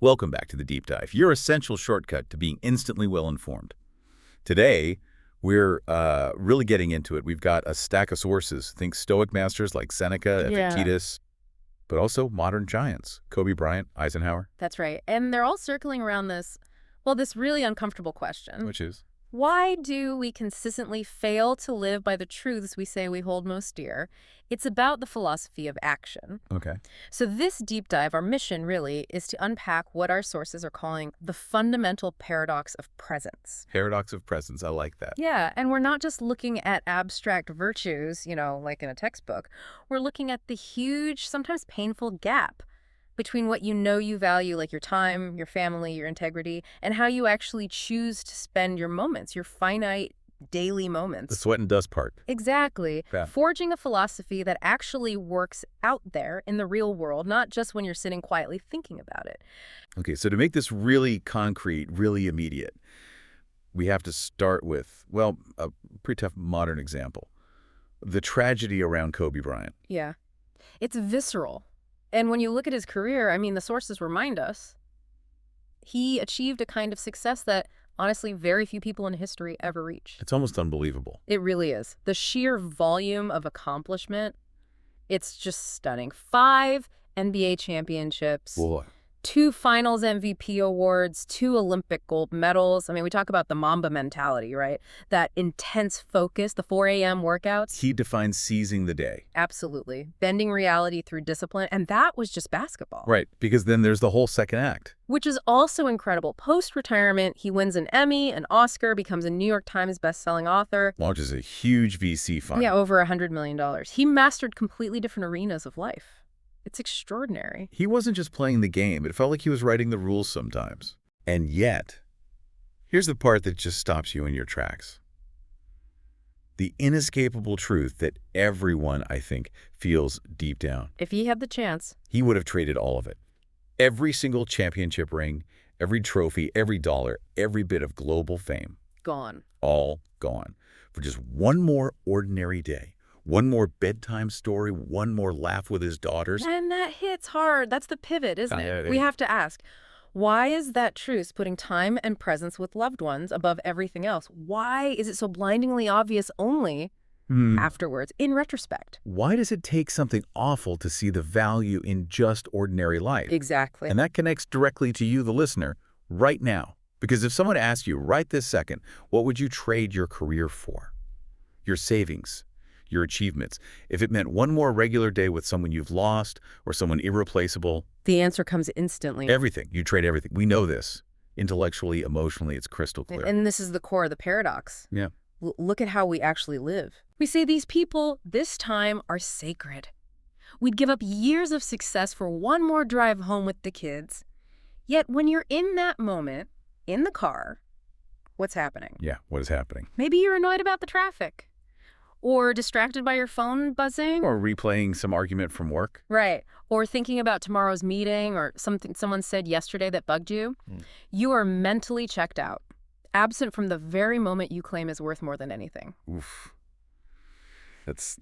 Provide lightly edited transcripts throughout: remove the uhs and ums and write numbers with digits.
Welcome back to the Deep Dive, your essential shortcut to being instantly well-informed. Today, we're really getting into it. We've got a stack of sources. Think Stoic masters like Seneca, Epictetus, but also modern giants, Kobe Bryant, Eisenhower. That's right. And they're all circling around this really uncomfortable question. Which is? Why do we consistently fail to live by the truths we say we hold most dear? It's about the philosophy of action. Okay. So this deep dive, our mission really, is to unpack what our sources are calling the fundamental paradox of presence. Paradox of presence. I like that. Yeah, and we're not just looking at abstract virtues, like in a textbook. We're looking at the huge, sometimes painful gap between what you know you value, like your time, your family, your integrity, and how you actually choose to spend your moments, your finite daily moments. The sweat and dust part. Exactly. Yeah. Forging a philosophy that actually works out there in the real world, not just when you're sitting quietly thinking about it. Okay, so to make this really concrete, really immediate, we have to start with, well, a pretty tough modern example. The tragedy around Kobe Bryant. Yeah. It's visceral. And when you look at his career, I mean, the sources remind us, he achieved a kind of success that, honestly, very few people in history ever reached. It's almost unbelievable. It really is. The sheer volume of accomplishment, it's just stunning. 5 NBA championships. Boy. 2 finals MVP awards, 2 Olympic gold medals. I mean, we talk about the Mamba mentality, right? That intense focus, the 4 a.m. workouts. He defines seizing the day. Absolutely. Bending reality through discipline. And that was just basketball. Right, because then there's the whole second act. Which is also incredible. Post-retirement, he wins an Emmy, an Oscar, becomes a New York Times best-selling author. Launches a huge VC fund. Yeah, over $100 million. He mastered completely different arenas of life. It's extraordinary. He wasn't just playing the game. It felt like he was writing the rules sometimes. And yet, here's the part that just stops you in your tracks. The inescapable truth that everyone, I think, feels deep down. If he had the chance. He would have traded all of it. Every single championship ring, every trophy, every dollar, every bit of global fame. Gone. All gone. For just one more ordinary day. One more bedtime story, one more laugh with his daughters. And that hits hard. That's the pivot, isn't it? We have to ask, why is that truth putting time and presence with loved ones above everything else? Why is it so blindingly obvious only afterwards, in retrospect? Why does it take something awful to see the value in just ordinary life? Exactly. And that connects directly to you, the listener, right now. Because if someone asked you right this second, what would you trade your career for? Your savings? Your achievements, if it meant one more regular day with someone you've lost or someone irreplaceable? The answer comes instantly. Everything. You trade everything. We know this. Intellectually, emotionally, it's crystal clear. And this is the core of the paradox. Yeah. Look at how we actually live. We say these people, this time, are sacred. We'd give up years of success for one more drive home with the kids. Yet when you're in that moment, in the car, what's happening? Yeah, what is happening? Maybe you're annoyed about the traffic. Or distracted by your phone buzzing. Or replaying some argument from work. Right. Or thinking about tomorrow's meeting or something someone said yesterday that bugged you. You are mentally checked out, absent from the very moment you claim is worth more than anything. Oof. That's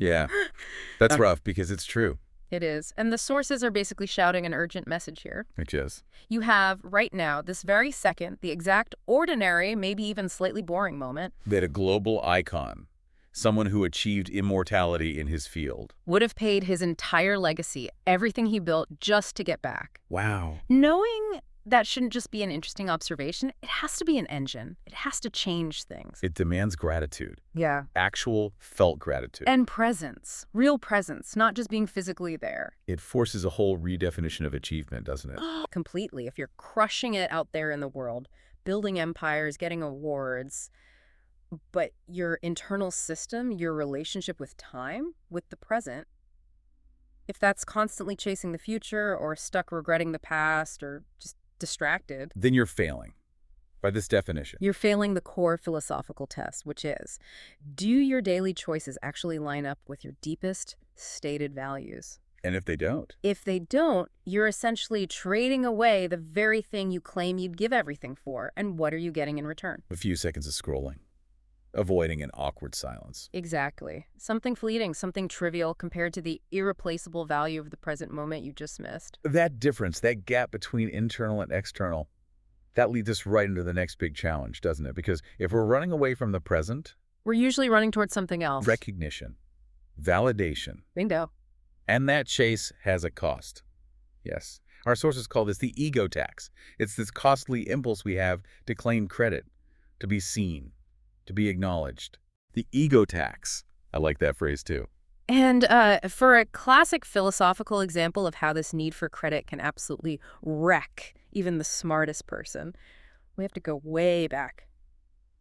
rough because it's true. It is. And the sources are basically shouting an urgent message here. Which is? You have, right now, this very second, the exact ordinary, maybe even slightly boring moment. That a global icon, someone who achieved immortality in his field, would have paid his entire legacy, everything he built, just to get back. Wow. Knowing that shouldn't just be an interesting observation, it has to be an engine. It has to change things. It demands gratitude. Yeah. Actual felt gratitude. And presence. Real presence, not just being physically there. It forces a whole redefinition of achievement, doesn't it? Completely. If you're crushing it out there in the world, building empires, getting awards, but your internal system, your relationship with time, with the present, if that's constantly chasing the future or stuck regretting the past or just distracted, then you're failing, by this definition. You're failing the core philosophical test, which is, do your daily choices actually line up with your deepest stated values? And if they don't? If they don't, you're essentially trading away the very thing you claim you'd give everything for. And what are you getting in return? A few seconds of scrolling. avoiding an awkward silence. Exactly. Something fleeting, something trivial compared to the irreplaceable value of the present moment you just missed. That difference, that gap between internal and external, that leads us right into the next big challenge, doesn't it? Because if we're running away from the present, We're usually running towards something else. recognition, validation, Bingo. and that chase has a cost. Yes. Our sources call this the ego tax. It's this costly impulse we have to claim credit, to be seen, to be acknowledged. The ego tax. I like that phrase too. And for a classic philosophical example of how this need for credit can absolutely wreck even the smartest person, we have to go way back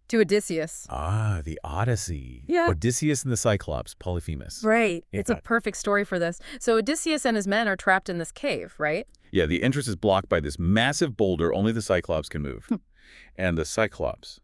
to Odysseus. Ah, the Odyssey. Yeah. Odysseus and the Cyclops, Polyphemus. Right. Yeah. It's a perfect story for this. So Odysseus and his men are trapped in this cave, right? Yeah, the entrance is blocked by this massive boulder only the Cyclops can move. And the Cyclops,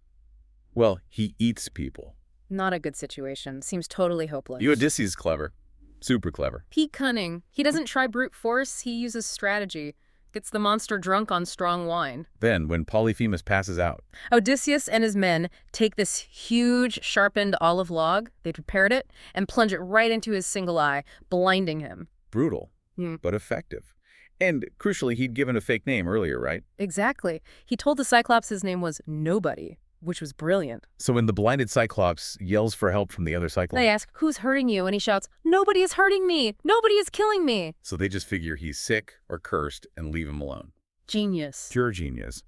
well, he eats people. Not a good situation. Seems totally hopeless. Odysseus is clever. Super clever. Peak cunning. He doesn't try brute force, he uses strategy. Gets the monster drunk on strong wine. Then, when Polyphemus passes out, Odysseus and his men take this huge, sharpened olive log, they prepared it, and plunge it right into his single eye, blinding him. brutal, Hmm. but effective. And crucially, he'd given a fake name earlier, right? Exactly. He told the Cyclops his name was Nobody, which was brilliant. So when the blinded Cyclops yells for help from the other Cyclops, They ask, "Who's hurting you?" And he shouts, "Nobody is hurting me! Nobody is killing me!" so they just figure he's sick or cursed and leave him alone. Genius. Pure genius.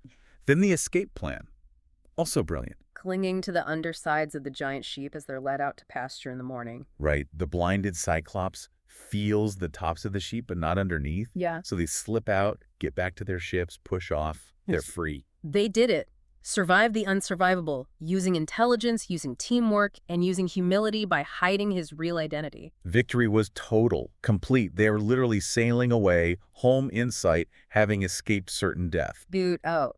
Then the escape plan. Also brilliant. Clinging to the undersides of the giant sheep as they're led out to pasture in the morning. Right. The blinded Cyclops feels the tops of the sheep, but not underneath. Yeah. So they slip out, get back to their ships, push off. They're free. They did it. Survived the unsurvivable, using intelligence, using teamwork, and using humility by hiding his real identity. Victory was total, complete. They were literally sailing away, home in sight, having escaped certain death. Dude, oh.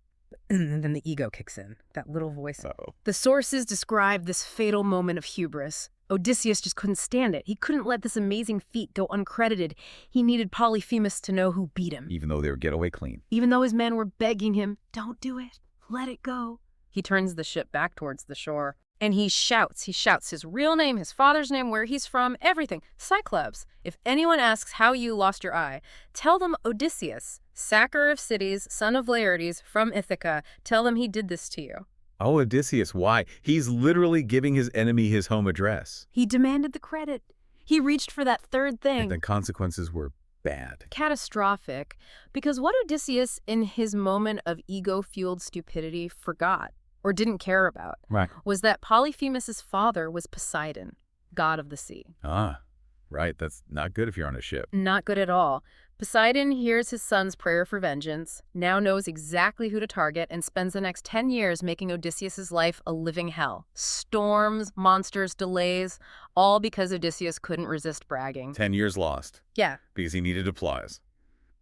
And then the ego kicks in, that little voice. Uh-oh. The sources describe this fatal moment of hubris. Odysseus just couldn't stand it. He couldn't let this amazing feat go uncredited. He needed Polyphemus to know who beat him. Even though they were getaway clean. Even though his men were begging him, "Don't do it. Let it go." He turns the ship back towards the shore. And he shouts his real name, his father's name, where he's from, everything. Cyclops, if anyone asks how you lost your eye, tell them Odysseus, sacker of cities, son of Laertes, from Ithaca. Tell them he did this to you. Oh, Odysseus, why? He's literally giving his enemy his home address. He demanded the credit. He reached for that third thing. And the consequences were bad. Catastrophic, because what Odysseus, in his moment of ego-fueled stupidity, forgot or didn't care about Right. was that Polyphemus's father was Poseidon, god of the sea. Ah, right. That's not good if you're on a ship. Not good at all. Poseidon hears his son's prayer for vengeance, now knows exactly who to target, and spends the next 10 years making Odysseus's life a living hell. Storms, monsters, delays, all because Odysseus couldn't resist bragging. 10 years lost Yeah. because he needed applause.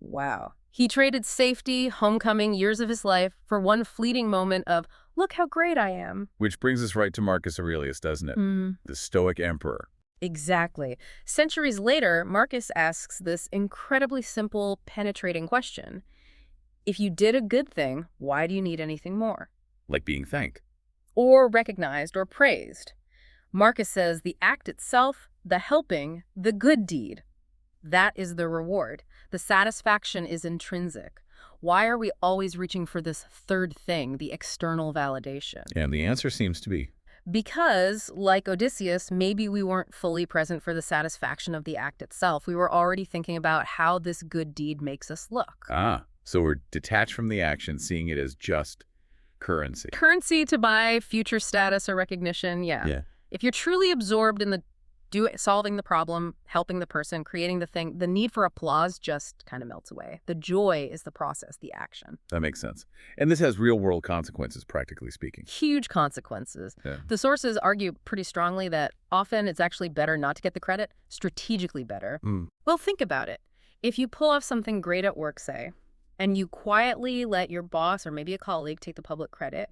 Wow. He traded safety, homecoming, years of his life for one fleeting moment of, "Look how great I am." Which brings us right to Marcus Aurelius, doesn't it? The Stoic emperor. Exactly. Centuries later, Marcus asks this incredibly simple, penetrating question. If you did a good thing, why do you need anything more? Like being thanked. Or recognized or praised? Marcus says the act itself, the helping, the good deed, that is the reward. The satisfaction is intrinsic. Why are we always reaching for this third thing, the external validation? And the answer seems to be Because, like Odysseus, maybe we weren't fully present for the satisfaction of the act itself. We were already thinking about how this good deed makes us look. so we're detached from the action, seeing it as just currency. Currency to buy future status or recognition, yeah. If you're truly absorbed in the solving the problem, helping the person, creating the thing, the need for applause just kind of melts away. The joy is the process, the action. That makes sense. And this has real-world consequences, practically speaking. Huge consequences. Yeah. The sources argue pretty strongly that often it's actually better not to get the credit, strategically better. Well, think about it. If you pull off something great at work, say, and you quietly let your boss or maybe a colleague take the public credit,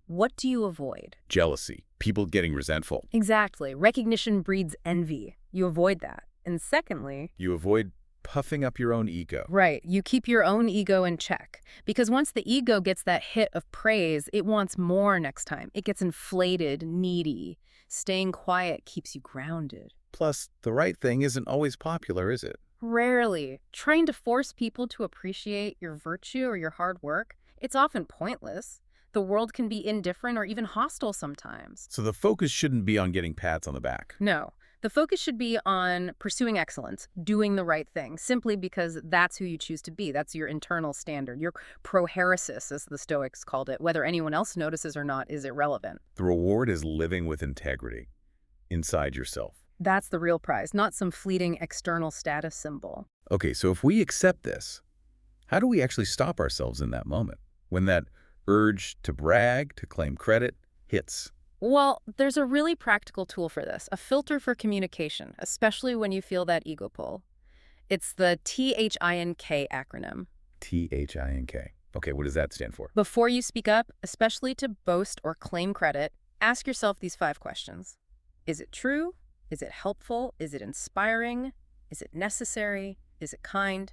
what do you avoid? Jealousy. People getting resentful. Exactly. Recognition breeds envy. You avoid that. And secondly, You avoid puffing up your own ego. Right. You keep your own ego in check. Because once the ego gets that hit of praise, it wants more next time. It gets inflated, needy. Staying quiet keeps you grounded. Plus, the right thing isn't always popular, is it? Rarely. Trying to force people to appreciate your virtue or your hard work, it's often pointless. The world can be indifferent or even hostile sometimes. So the focus shouldn't be on getting pats on the back. No. The focus should be on pursuing excellence, doing the right thing, simply because that's who you choose to be. That's your internal standard. Your prohairesis, as the Stoics called it. Whether anyone else notices or not is irrelevant. The reward is living with integrity inside yourself. That's the real prize, not some fleeting external status symbol. Okay, so if we accept this, how do we actually stop ourselves in that moment when that urge to brag, to claim credit, hits? Well, there's a really practical tool for this, a filter for communication, especially when you feel that ego pull. It's the THINK acronym. THINK. Okay, what does that stand for? Before you speak up, especially to boast or claim credit, ask yourself these 5 questions. Is it true? Is it helpful? Is it inspiring? Is it necessary? Is it kind?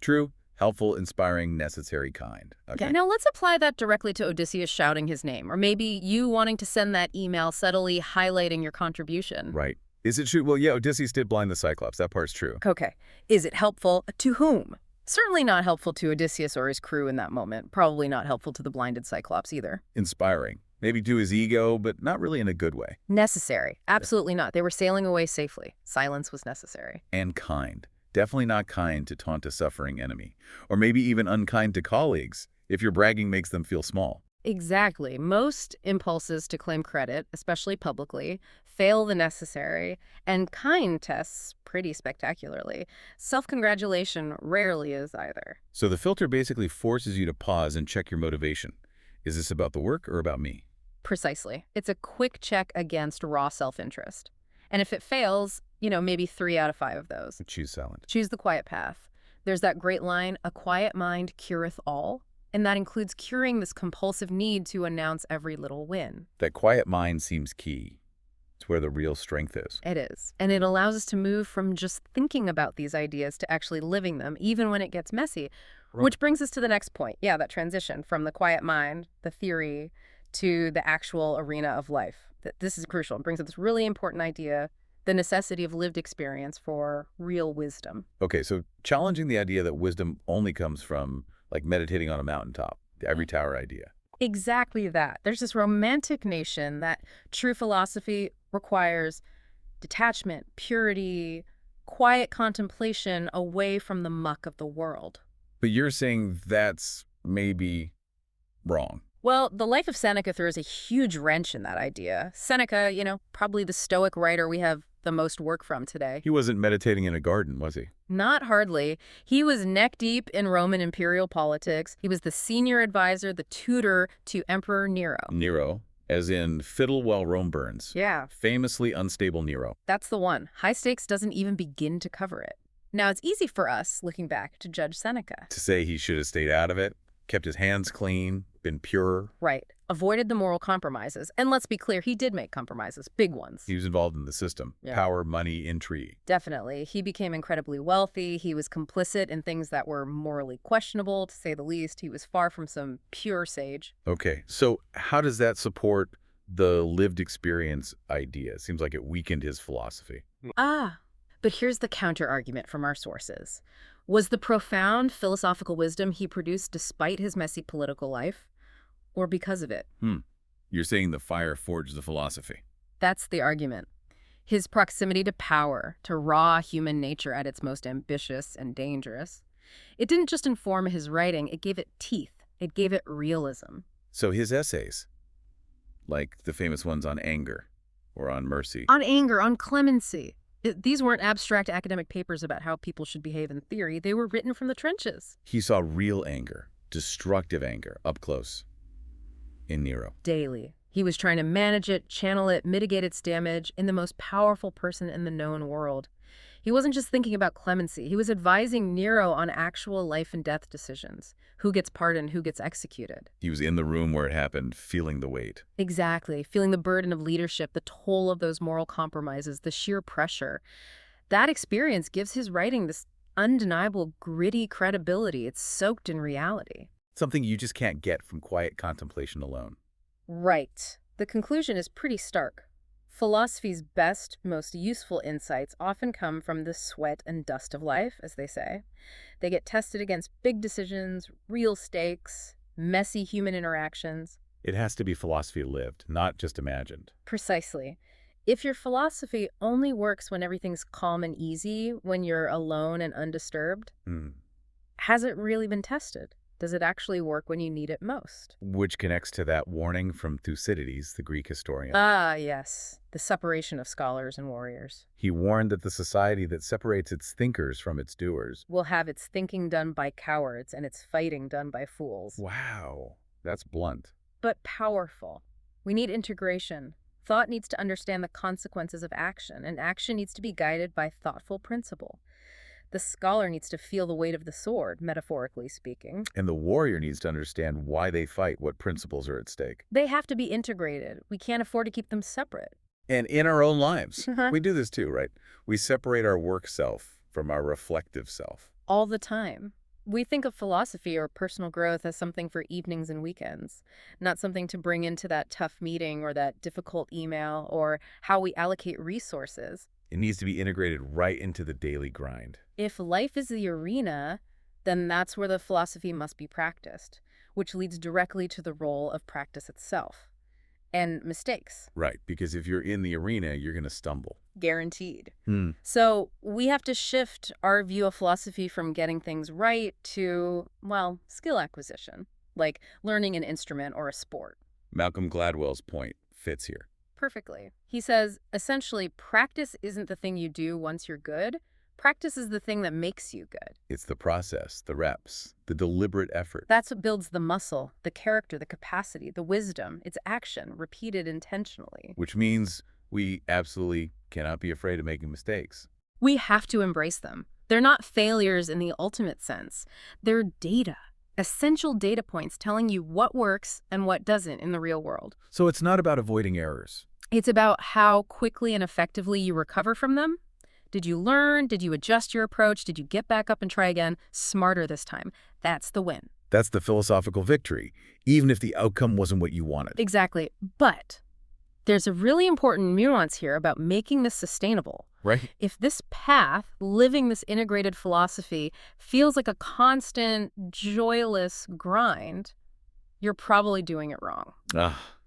True, helpful, inspiring, necessary, kind. Okay. Now let's apply that directly to Odysseus shouting his name, or maybe you wanting to send that email subtly highlighting your contribution. Right. Is it true? Well, yeah, Odysseus did blind the Cyclops. That part's true. Okay. Is it helpful? To whom? Certainly not helpful to Odysseus or his crew in that moment. Probably not helpful to the blinded Cyclops either. Inspiring. Maybe to his ego, but not really in a good way. Necessary. Absolutely not. They were sailing away safely. Silence was necessary. And kind. Definitely not kind to taunt a suffering enemy. Or maybe even unkind to colleagues, if your bragging makes them feel small. Exactly. Most impulses to claim credit, especially publicly, fail the necessary, and kind tests pretty spectacularly. Self-congratulation rarely is either. So the filter basically forces you to pause and check your motivation. Is this about the work or about me? Precisely. It's a quick check against raw self-interest. And if it fails, maybe 3 out of 5 of those. Choose silent. Choose the quiet path. There's that great line, "A quiet mind cureth all." And that includes curing this compulsive need to announce every little win. That quiet mind seems key. It's where the real strength is. It is. And it allows us to move from just thinking about these ideas to actually living them, even when it gets messy. Right. Which brings us to the next point. Yeah, that transition from the quiet mind, the theory, to the actual arena of life. This is crucial. It brings up this really important idea, the necessity of lived experience for real wisdom. Okay, so challenging the idea that wisdom only comes from, like, meditating on a mountaintop, the ivory tower idea. Exactly that. There's this romantic notion that true philosophy requires detachment, purity, quiet contemplation away from the muck of the world. But you're saying that's maybe wrong. Well, the life of Seneca throws a huge wrench in that idea. Seneca, probably the Stoic writer we have the most work from today. He wasn't meditating in a garden, was he? Not hardly. He was neck-deep in Roman imperial politics. He was the senior advisor, the tutor to Emperor Nero. Nero, as in fiddle while Rome burns. Yeah. Famously unstable Nero. That's the one. High stakes doesn't even begin to cover it. Now, it's easy for us, looking back, to judge Seneca. To say he should have stayed out of it, kept his hands clean, been pure. Right. Avoided the moral compromises. And let's be clear, he did make compromises, big ones. He was involved in the system. Yeah. Power, money, intrigue. Definitely. He became incredibly wealthy. He was complicit in things that were morally questionable, to say the least. He was far from some pure sage. Okay, so how does that support the lived experience idea? It seems like it weakened his philosophy. But here's the counter-argument from our sources. Was the profound philosophical wisdom he produced despite his messy political life, or because of it? You're saying the fire forged the philosophy. That's the argument. His proximity to power, to raw human nature at its most ambitious and dangerous. It didn't just inform his writing, it gave it teeth. It gave it realism. So his essays, like the famous ones on anger or on mercy. On anger, on clemency. These weren't abstract academic papers about how people should behave in theory. They were written from the trenches. He saw real anger, destructive anger, up close in Nero. Daily. He was trying to manage it, channel it, mitigate its damage in the most powerful person in the known world. He wasn't just thinking about clemency. He was advising Nero on actual life and death decisions. Who gets pardoned, who gets executed. He was in the room where it happened, feeling the weight. Exactly. Feeling the burden of leadership, the toll of those moral compromises, the sheer pressure. That experience gives his writing this undeniable, gritty credibility. It's soaked in reality. Something you just can't get from quiet contemplation alone. Right. The conclusion is pretty stark. Philosophy's best, most useful insights often come from the sweat and dust of life, as they say. They get tested against big decisions, real stakes, messy human interactions. It has to be philosophy lived, not just imagined. Precisely. If your philosophy only works when everything's calm and easy, when you're alone and undisturbed, has it really been tested? Does it actually work when you need it most? Which connects to that warning from Thucydides, the Greek historian. Ah, yes. The separation of scholars and warriors. He warned that the society that separates its thinkers from its doers Will have its thinking done by cowards and its fighting done by fools. Wow, that's blunt. But powerful. We need integration. Thought needs to understand the consequences of action, and action needs to be guided by thoughtful principle. The scholar needs to feel the weight of the sword, metaphorically speaking. And the warrior needs to understand why they fight, what principles are at stake. They have to be integrated. We can't afford to keep them separate. And in our own lives, we do this too, right? We separate our work self from our reflective self. All the time. We think of philosophy or personal growth as something for evenings and weekends, not something to bring into that tough meeting or that difficult email or how we allocate resources. It needs to be integrated right into the daily grind. If life is the arena, then that's where the philosophy must be practiced, which leads directly to the role of practice itself. And mistakes. Right, because if you're in the arena, you're going to stumble. Guaranteed. So we have to shift our view of philosophy from getting things right to, well, skill acquisition, like learning an instrument or a sport. Malcolm Gladwell's point fits here. Perfectly. He says, essentially, practice isn't the thing you do once you're good. Practice is the thing that makes you good. It's the process, the reps, the deliberate effort. That's what builds the muscle, the character, the capacity, the wisdom. It's action, repeated intentionally. Which means we absolutely cannot be afraid of making mistakes. We have to embrace them. They're not failures in the ultimate sense. They're data. Essential data points telling you what works and what doesn't in the real world. So it's not about avoiding errors. It's about how quickly and effectively you recover from them. Did you learn? Did you adjust your approach? Did you get back up and try again? Smarter this time. That's the win. That's the philosophical victory, even if the outcome wasn't what you wanted. Exactly. But there's a really important nuance here about making this sustainable. Right? If this path, living this integrated philosophy, feels like a constant, joyless grind, you're probably doing it wrong.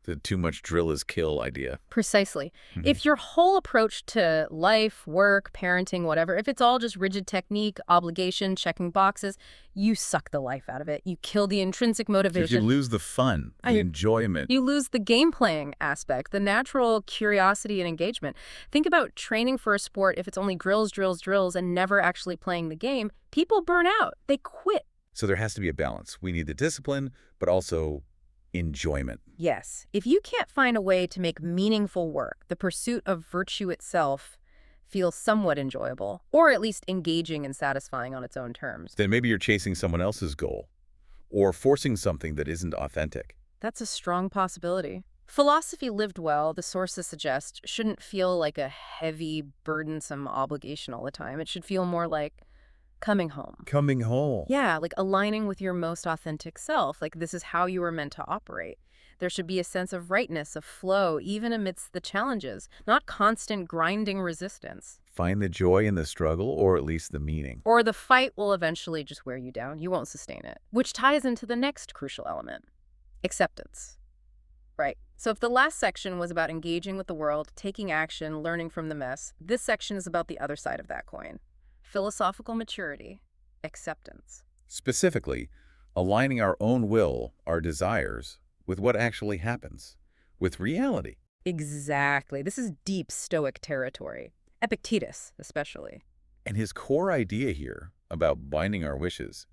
The too much drill is kill idea. Precisely. If your whole approach to life, work, parenting, whatever, if it's all just rigid technique, obligation, checking boxes, you suck the life out of it. You kill the intrinsic motivation. You lose the fun, the enjoyment. You lose the game playing aspect, the natural curiosity and engagement. Think about training for a sport. If it's only drills, drills, drills, and never actually playing the game, people burn out. They quit. So there has to be a balance. We need the discipline, but also enjoyment. Yes. If you can't find a way to make meaningful work, the pursuit of virtue itself, feel somewhat enjoyable, or at least engaging and satisfying on its own terms, then maybe you're chasing someone else's goal or forcing something that isn't authentic. that's a strong possibility. Philosophy lived well, the sources suggest, shouldn't feel like a heavy, burdensome obligation all the time. It should feel more like coming home. Coming home. Yeah, like aligning with your most authentic self. Like this is how you were meant to operate. There should be a sense of rightness, of flow, even amidst the challenges, not constant grinding resistance. Find the joy in the struggle, or at least the meaning. Or the fight will eventually just wear you down. You won't sustain it. Which ties into the next crucial element, acceptance. Right. So if the last section was about engaging with the world, taking action, learning from the mess, this section is about the other side of that coin. Philosophical maturity, acceptance. Specifically, aligning our own will, our desires, with what actually happens, with reality. Exactly. This is deep Stoic territory. Epictetus, especially. And his core idea here about binding our wishes,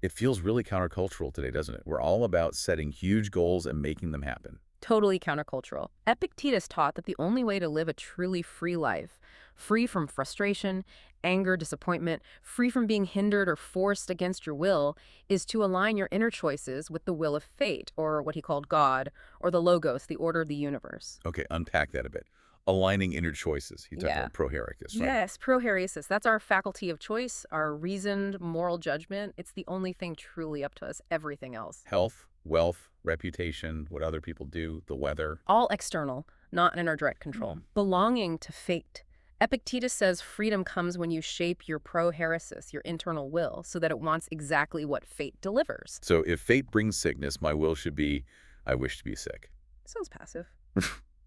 it feels really countercultural today, doesn't it? We're all about setting huge goals and making them happen. Totally countercultural. Epictetus taught that the only way to live a truly free life, free from frustration, anger, disappointment, free from being hindered or forced against your will, is to align your inner choices with the will of fate, or what he called God, or the Logos, the order of the universe. Okay, unpack that a bit. Aligning inner choices. You talked Yeah. about prohairesis, right? Yes, prohairesis. That's our faculty of choice, our reasoned moral judgment. It's the only thing truly up to us, everything else. Health, wealth, reputation, what other people do, the weather. All external, not in our direct control. Belonging to fate. Epictetus says freedom comes when you shape your prohairesis, your internal will, so that it wants exactly what fate delivers. So if fate brings sickness, my will should be, I wish to be sick. Sounds passive.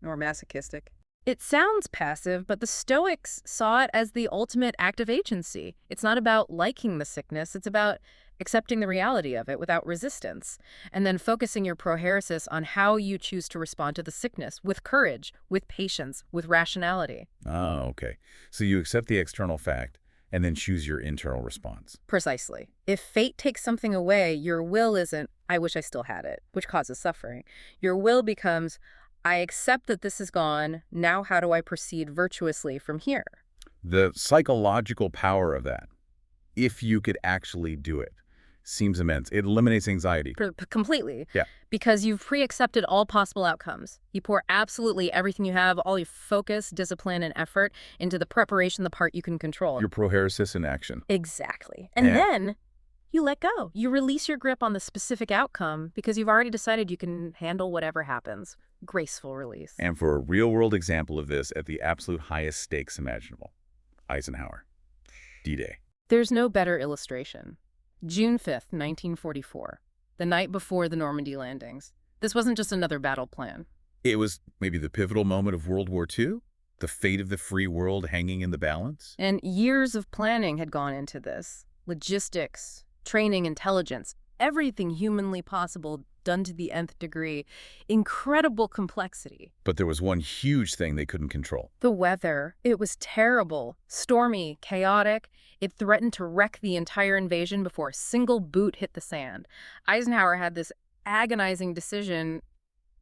Or masochistic. It sounds passive, but the Stoics saw it as the ultimate act of agency. It's not about liking the sickness, it's about accepting the reality of it without resistance, and then focusing your prohairesis on how you choose to respond to the sickness, with courage, with patience, with rationality. Oh, okay. So you accept the external fact and then choose your internal response. Precisely. If fate takes something away, your will isn't, I wish I still had it, which causes suffering. Your will becomes, I accept that this is gone. Now how do I proceed virtuously from here? The psychological power of that, if you could actually do it, seems immense. It eliminates anxiety. Completely. Yeah. Because you've pre-accepted all possible outcomes. You pour absolutely everything you have, all your focus, discipline, and effort into the preparation, the part you can control. Your prohairesis in action. Exactly. And Yeah. then you let go. You release your grip on the specific outcome because you've already decided you can handle whatever happens. Graceful release. And for a real-world example of this at the absolute highest stakes imaginable, Eisenhower, D-Day. There's no better illustration. June 5th, 1944, the night before the Normandy landings. This wasn't just another battle plan. It was maybe the pivotal moment of World War II, the fate of the free world hanging in the balance. And years of planning had gone into this. Logistics, training, intelligence, everything humanly possible done to the nth degree. Incredible complexity. But there was one huge thing they couldn't control. The weather, it was terrible, stormy, chaotic. It threatened to wreck the entire invasion before a single boot hit the sand. Eisenhower had this agonizing decision,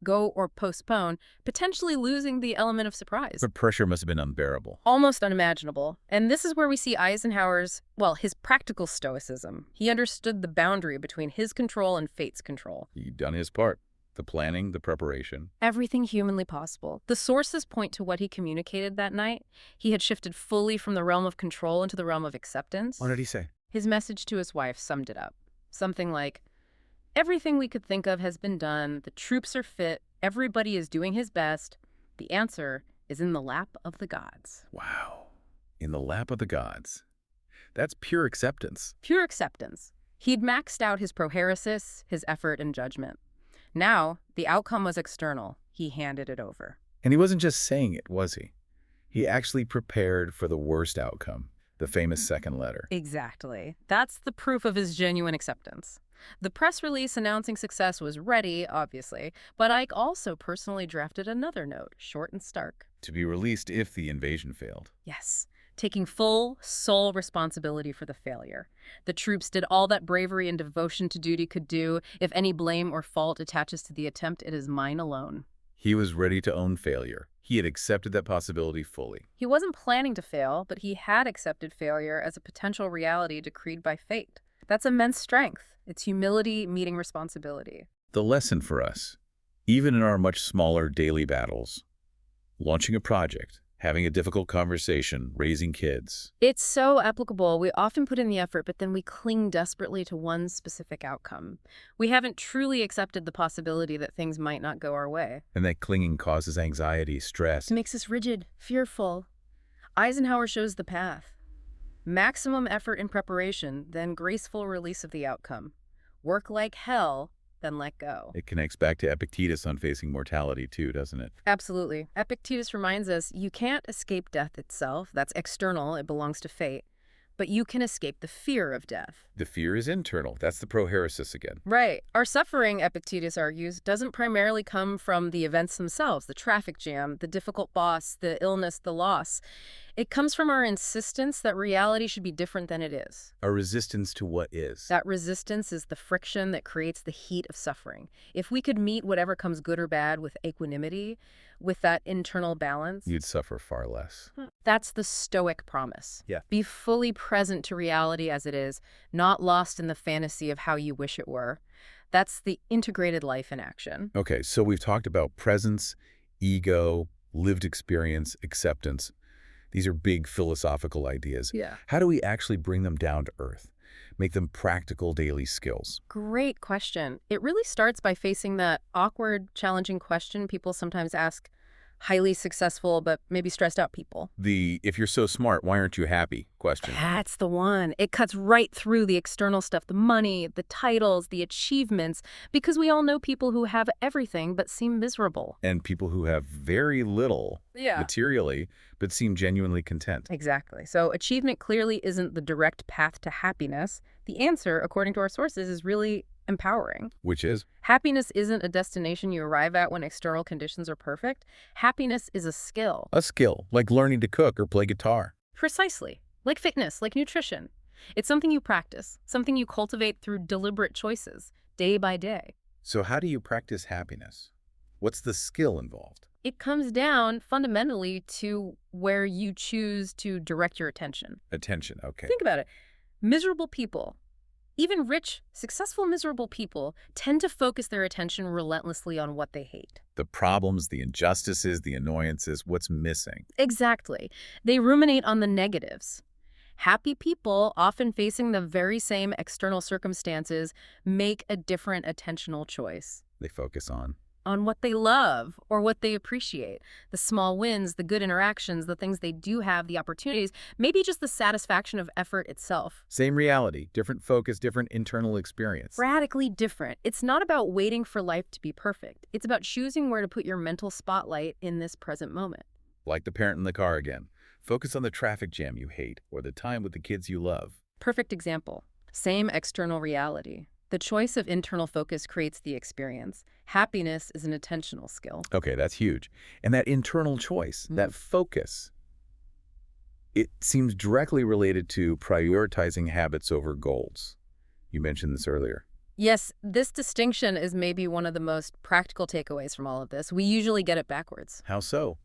go or postpone, potentially losing the element of surprise. The pressure must have been unbearable. Almost unimaginable. And this is where we see Eisenhower's, well, his practical stoicism. He understood the boundary between his control and fate's control. He'd done his part. The planning, the preparation. Everything humanly possible. The sources point to what he communicated that night. He had shifted fully from the realm of control into the realm of acceptance. What did he say? His message to his wife summed it up. Something like, everything we could think of has been done. The troops are fit. Everybody is doing his best. The answer is in the lap of the gods. Wow. In the lap of the gods. That's pure acceptance. Pure acceptance. He'd maxed out his prohairesis, his effort, and judgment. Now, the outcome was external. He handed it over. And he wasn't just saying it, was he? He actually prepared for the worst outcome, the famous second letter. Exactly. That's the proof of his genuine acceptance. The press release announcing success was ready, obviously, but Ike also personally drafted another note, short and stark. To be released if the invasion failed. Yes, taking full, sole responsibility for the failure. The troops did all that bravery and devotion to duty could do. If any blame or fault attaches to the attempt, it is mine alone. He was ready to own failure. He had accepted that possibility fully. He wasn't planning to fail, but he had accepted failure as a potential reality decreed by fate. That's immense strength. It's humility meeting responsibility. The lesson for us, even in our much smaller daily battles, launching a project, having a difficult conversation, raising kids. It's so applicable. We often put in the effort, but then we cling desperately to one specific outcome. We haven't truly accepted the possibility that things might not go our way. And that clinging causes anxiety, stress. It makes us rigid, fearful. Eisenhower shows the path. Maximum effort in preparation, then graceful release of the outcome. Work like hell, then let go. It connects back to Epictetus on facing mortality too, doesn't it? Absolutely. Epictetus reminds us you can't escape death itself. That's external. It belongs to fate. But you can escape the fear of death. The fear is internal. That's the prohairesis again. Right. Our suffering, Epictetus argues, doesn't primarily come from the events themselves, the traffic jam, the difficult boss, the illness, the loss. It comes from our insistence that reality should be different than it is. A resistance to what is. That resistance is the friction that creates the heat of suffering. If we could meet whatever comes good or bad with equanimity, with that internal balance, You'd suffer far less. that's the Stoic promise. Yeah. Be fully present to reality as it is, not lost in the fantasy of how you wish it were. That's the integrated life in action. Okay, so we've talked about presence, ego, lived experience, acceptance. These are big philosophical ideas. Yeah. How do we actually bring them down to earth? Make them practical daily skills? Great question. It really starts by facing that awkward, challenging question people sometimes ask highly successful but maybe stressed out people. The "if you're so smart, why aren't you happy?" question. That's the one. It cuts right through the external stuff, the money, the titles, the achievements, because we all know people who have everything but seem miserable. And people who have very little Yeah. materially but seem genuinely content. Exactly. So achievement clearly isn't the direct path to happiness. The answer, according to our sources, is really empowering. Which is? Happiness isn't a destination you arrive at when external conditions are perfect. Happiness is a skill. A skill, like learning to cook or play guitar. Precisely. Like fitness, like nutrition. It's something you practice, something you cultivate through deliberate choices, day by day. So how do you practice happiness? What's the skill involved? It comes down fundamentally to where you choose to direct your attention. Attention, okay. Think about it. Miserable people, even rich, successful miserable people, tend to focus their attention relentlessly on what they hate. The problems, the injustices, the annoyances, what's missing. Exactly. They ruminate on the negatives. Happy people, often facing the very same external circumstances, make a different attentional choice They focus on. what they love or what they appreciate. The small wins, the good interactions, the things they do have, the opportunities, maybe just the satisfaction of effort itself. Same reality, different focus, different internal experience. Radically different. It's not about waiting for life to be perfect. It's about choosing where to put your mental spotlight in this present moment. Like the parent in the car again. Focus on the traffic jam you hate or the time with the kids you love. Perfect example. Same external reality. The choice of internal focus creates the experience. Happiness is an attentional skill. Okay, that's huge. And that internal choice, that focus, it seems directly related to prioritizing habits over goals. You mentioned this earlier. Yes, this distinction is maybe one of the most practical takeaways from all of this. We usually get it backwards. How so?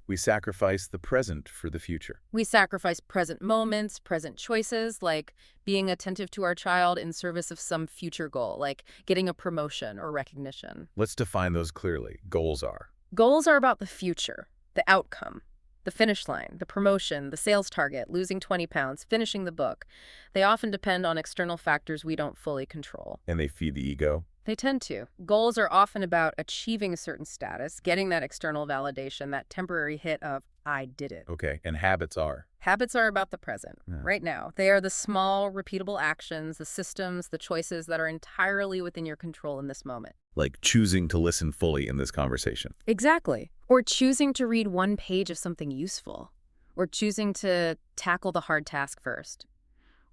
We sacrifice the present for the future. We sacrifice present moments, present choices, like being attentive to our child in service of some future goal, like getting a promotion or recognition. Let's define those clearly. Goals are. Goals are about the future, the outcome, the finish line, the promotion, the sales target, losing 20 pounds, finishing the book. They often depend on external factors we don't fully control. And they feed the ego. They tend to. Goals are often about achieving a certain status, getting that external validation, that temporary hit of, I did it. Okay. And habits are. Habits are about the present, right now. They are the small, repeatable actions, the systems, the choices that are entirely within your control in this moment. Like choosing to listen fully in this conversation. Exactly. Or choosing to read one page of something useful. Or choosing to tackle the hard task first.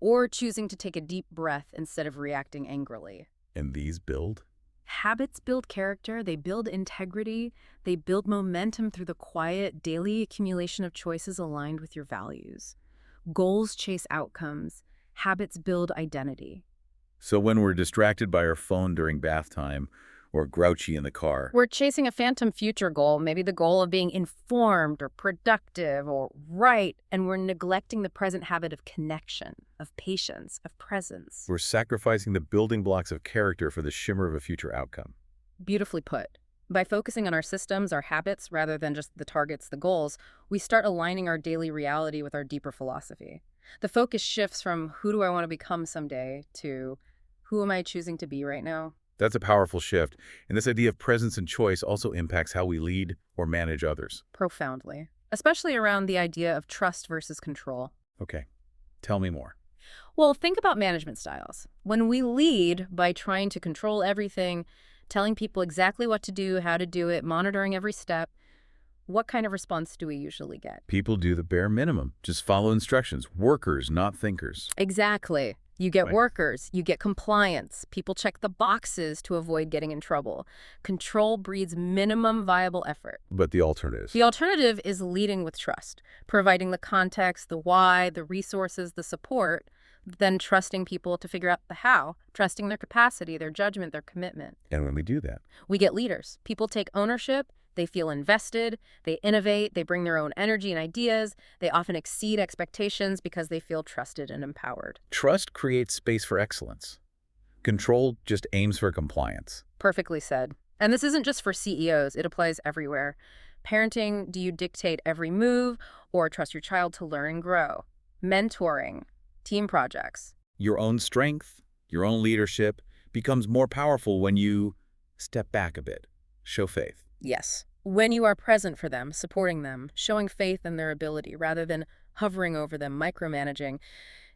Or choosing to take a deep breath instead of reacting angrily. And these build? Habits build character, they build integrity, they build momentum through the quiet, daily accumulation of choices aligned with your values. Goals chase outcomes. Habits build identity. So when we're distracted by our phone during bath time or grouchy in the car, We're chasing a phantom future goal, maybe the goal of being informed or productive or right, and we're neglecting the present habit of connection, of patience, of presence. we're sacrificing the building blocks of character for the shimmer of a future outcome. Beautifully put. By focusing on our systems, our habits, rather than just the targets, the goals, we start aligning our daily reality with our deeper philosophy. The focus shifts from who do I want to become someday to who am I choosing to be right now? That's a powerful shift. And this idea of presence and choice also impacts how we lead or manage others. Profoundly. Especially around the idea of trust versus control. Okay, tell me more. Well, think about management styles. When we lead by trying to control everything, telling people exactly what to do, how to do it, monitoring every step, what kind of response do we usually get? People do the bare minimum. Just follow instructions. Workers, not thinkers. Exactly. You get Right. workers, you get compliance. People check the boxes to avoid getting in trouble. Control breeds minimum viable effort. But the alternatives. The alternative is leading with trust, providing the context, the why, the resources, the support, then trusting people to figure out the how, trusting their capacity, their judgment, their commitment. And when we do that, We get leaders. People take ownership. They feel invested, they innovate, they bring their own energy and ideas, they often exceed expectations because they feel trusted and empowered. trust creates space for excellence. Control just aims for compliance. Perfectly said. And this isn't just for CEOs, it applies everywhere. Parenting, do you dictate every move or trust your child to learn and grow? Mentoring, team projects. Your own strength, your own leadership becomes more powerful when you step back a bit, show faith. Yes. When you are present for them, supporting them, showing faith in their ability rather than hovering over them, micromanaging,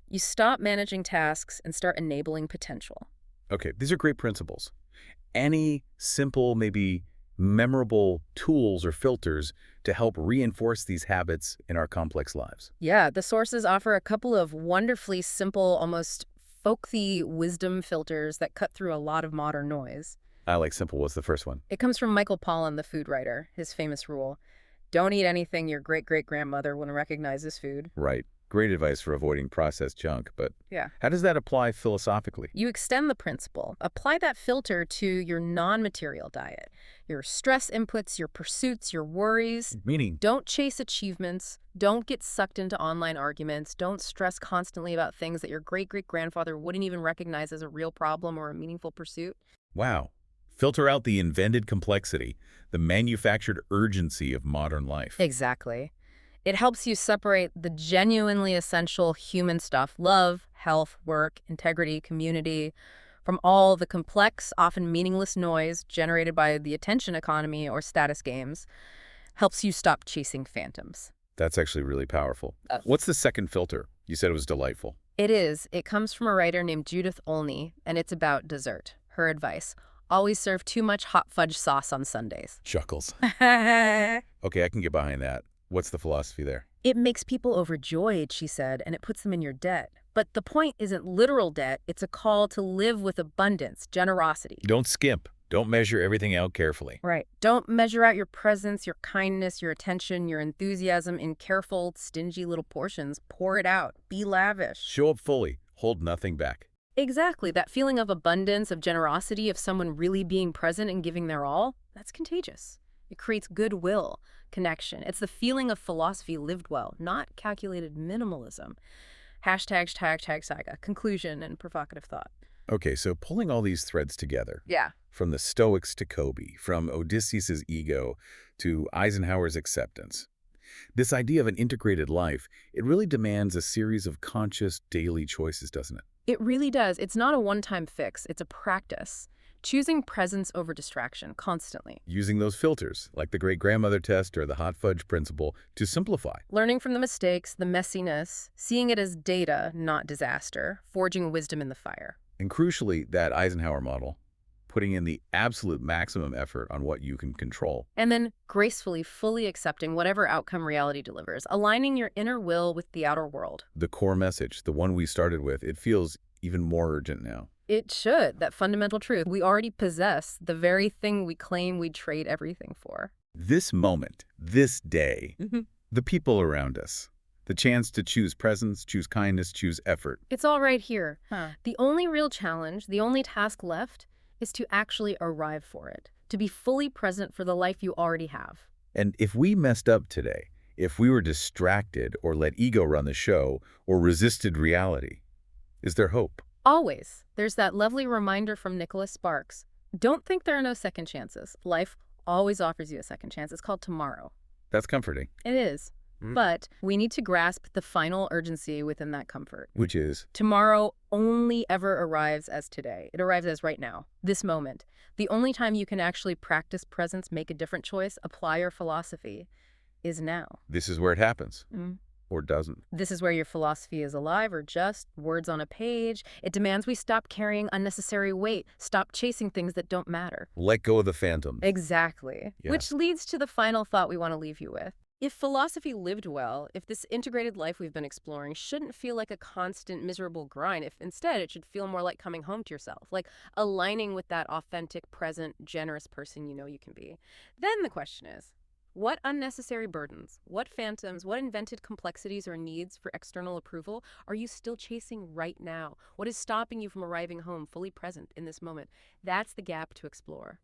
you stop managing tasks and start enabling potential. Okay, these are great principles. Any simple, maybe memorable tools or filters to help reinforce these habits in our complex lives? Yeah, the sources offer a couple of wonderfully simple, almost folksy wisdom filters that cut through a lot of modern noise. I like simple. What's the first one? It comes from Michael Pollan, the food writer, his famous rule: don't eat anything your great-great-grandmother wouldn't recognize as food. Right. Great advice for avoiding processed junk, but Yeah. how does that apply philosophically? You extend the principle. Apply that filter to your non-material diet, your stress inputs, your pursuits, your worries. Meaning, Don't chase achievements. Don't get sucked into online arguments. Don't stress constantly about things that your great-great-grandfather wouldn't even recognize as a real problem or a meaningful pursuit. wow. Filter out the invented complexity, the manufactured urgency of modern life. Exactly. It helps you separate the genuinely essential human stuff, love, health, work, integrity, community, from all the complex, often meaningless noise generated by the attention economy or status games. Helps you stop chasing phantoms. That's actually really powerful. What's the second filter? You said it was delightful. It is. It comes from a writer named Judith Olney, and it's about dessert. Her advice: always serve too much hot fudge sauce on Sundays. Chuckles. It Okay, I can get behind that. What's the philosophy there? makes people overjoyed, she said, and it puts them in your debt. But the point isn't literal debt. It's a call to live with abundance, generosity. Don't skimp. Don't measure everything out carefully. Right. Don't measure out your presence, your kindness, your attention, your enthusiasm in careful, stingy little portions. Pour it out. Be lavish. Show up fully. Hold nothing back. Exactly. That feeling of abundance, of generosity, of someone really being present and giving their all, that's contagious. It creates goodwill, connection. It's the feeling of philosophy lived well, not calculated minimalism. Hashtag saga, conclusion, and provocative thought. Okay, so pulling all these threads together, Yeah. from the Stoics to Kobe, from Odysseus' ego to Eisenhower's acceptance, this idea of an integrated life, it really demands a series of conscious daily choices, doesn't it? It really does. It's not a one-time fix. It's a practice. Choosing presence over distraction constantly. Using those filters, like the great-grandmother test or the hot fudge principle, to simplify. Learning from the mistakes, the messiness, seeing it as data, not disaster, forging wisdom in the fire. And crucially, that Eisenhower model, putting in the absolute maximum effort on what you can control. And then gracefully, fully accepting whatever outcome reality delivers, aligning your inner will with the outer world. The core message, the one we started with, it feels even more urgent now. It should, that fundamental truth. We already possess the very thing we claim we'd trade everything for. This moment, this day, the people around us, the chance to choose presence, choose kindness, choose effort. It's all right here. The only real challenge, the only task left, is to actually arrive for it, to be fully present for the life you already have. And if we messed up today, if we were distracted or let ego run the show or resisted reality, is there hope? Always. There's that lovely reminder from Nicholas Sparks. Don't think there are no second chances. Life always offers you a second chance. It's called tomorrow. That's comforting. It is. But we need to grasp the final urgency within that comfort. Which is? Tomorrow only ever arrives as today. It arrives as right now, this moment. The only time you can actually practice presence, make a different choice, apply your philosophy, is now. This is where it happens. Or doesn't. This is where your philosophy is alive or just words on a page. It demands we stop carrying unnecessary weight, stop chasing things that don't matter. Let go of the phantom. Exactly. Yeah. Which leads to the final thought we want to leave you with. If philosophy lived well, if this integrated life we've been exploring shouldn't feel like a constant miserable grind, if instead it should feel more like coming home to yourself, like aligning with that authentic, present, generous person you know you can be, then the question is, what unnecessary burdens, what phantoms, what invented complexities or needs for external approval are you still chasing right now? What is stopping you from arriving home fully present in this moment? That's the gap to explore.